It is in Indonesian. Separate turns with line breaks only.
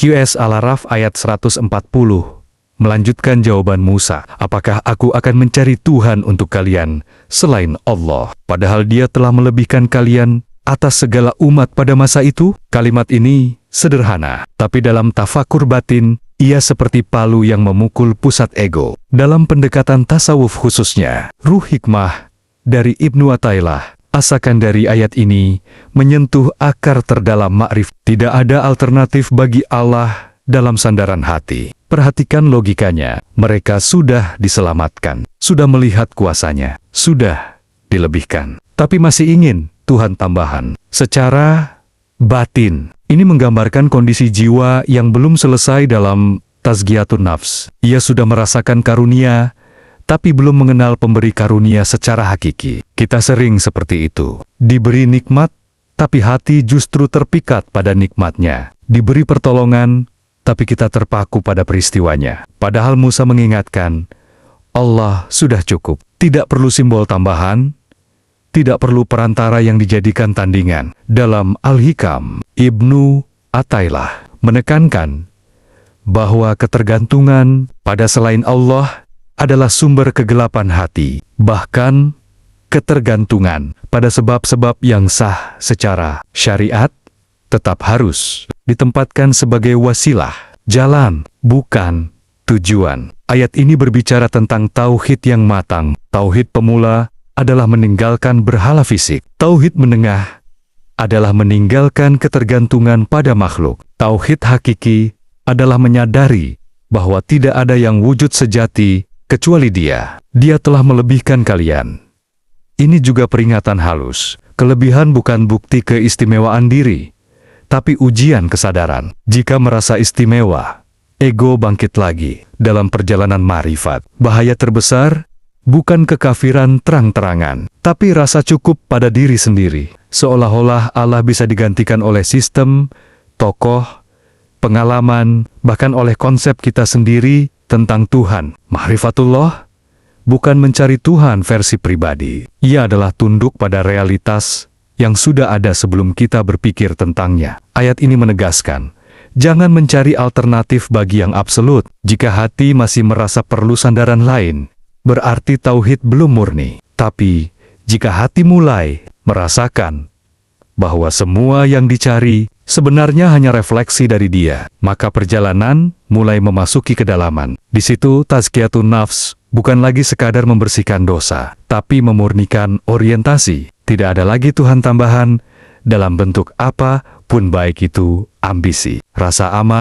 QS Al-Araf ayat 140 melanjutkan jawaban Musa, apakah aku akan mencari Tuhan untuk kalian selain Allah, padahal Dia telah melebihkan kalian atas segala umat pada masa itu? Kalimat ini sederhana, tapi dalam tafakur batin, ia seperti palu yang memukul pusat ego. Dalam pendekatan tasawuf khususnya, ruh hikmah dari Ibnu Athaillah, asakan dari ayat ini menyentuh akar terdalam ma'rif. Tidak ada alternatif bagi Allah dalam sandaran hati. Perhatikan logikanya, mereka sudah diselamatkan, sudah melihat kuasanya, sudah dilebihkan, tapi masih ingin Tuhan tambahan. Secara batin, ini menggambarkan kondisi jiwa yang belum selesai dalam tazkiyatun nafs. Ia sudah merasakan karunia, tapi belum mengenal pemberi karunia secara hakiki. Kita sering seperti itu. Diberi nikmat, tapi hati justru terpikat pada nikmatnya. Diberi pertolongan, tapi kita terpaku pada peristiwanya. Padahal Musa mengingatkan, Allah sudah cukup. Tidak perlu simbol tambahan, tidak perlu perantara yang dijadikan tandingan. Dalam Al-Hikam, Ibnu Athaillah menekankan bahwa ketergantungan pada selain Allah adalah sumber kegelapan hati. Bahkan, ketergantungan pada sebab-sebab yang sah secara syariat tetap harus ditempatkan sebagai wasilah, jalan, bukan tujuan. Ayat ini berbicara tentang tauhid yang matang. Tauhid pemula adalah meninggalkan berhala fisik. Tauhid menengah adalah meninggalkan ketergantungan pada makhluk. Tauhid hakiki adalah menyadari bahwa tidak ada yang wujud sejati kecuali Dia. Dia telah melebihkan kalian. Ini juga peringatan halus. Kelebihan bukan bukti keistimewaan diri, tapi ujian kesadaran. Jika merasa istimewa, ego bangkit lagi. Dalam perjalanan ma'rifat, bahaya terbesar bukan kekafiran terang-terangan, tapi rasa cukup pada diri sendiri. Seolah-olah Allah bisa digantikan oleh sistem, tokoh, pengalaman, bahkan oleh konsep kita sendiri tentang Tuhan. Ma'rifatullah bukan mencari Tuhan versi pribadi. Ia adalah tunduk pada realitas yang sudah ada sebelum kita berpikir tentangnya. Ayat ini menegaskan, jangan mencari alternatif bagi yang absolut. Jika hati masih merasa perlu sandaran lain, berarti tauhid belum murni. Tapi, jika hati mulai merasakan bahwa semua yang dicari sebenarnya hanya refleksi dari Dia, maka perjalanan mulai memasuki kedalaman. Di situ tazkiyatun nafs bukan lagi sekadar membersihkan dosa, tapi memurnikan orientasi. Tidak ada lagi Tuhan tambahan dalam bentuk apa pun, baik itu ambisi, rasa aman,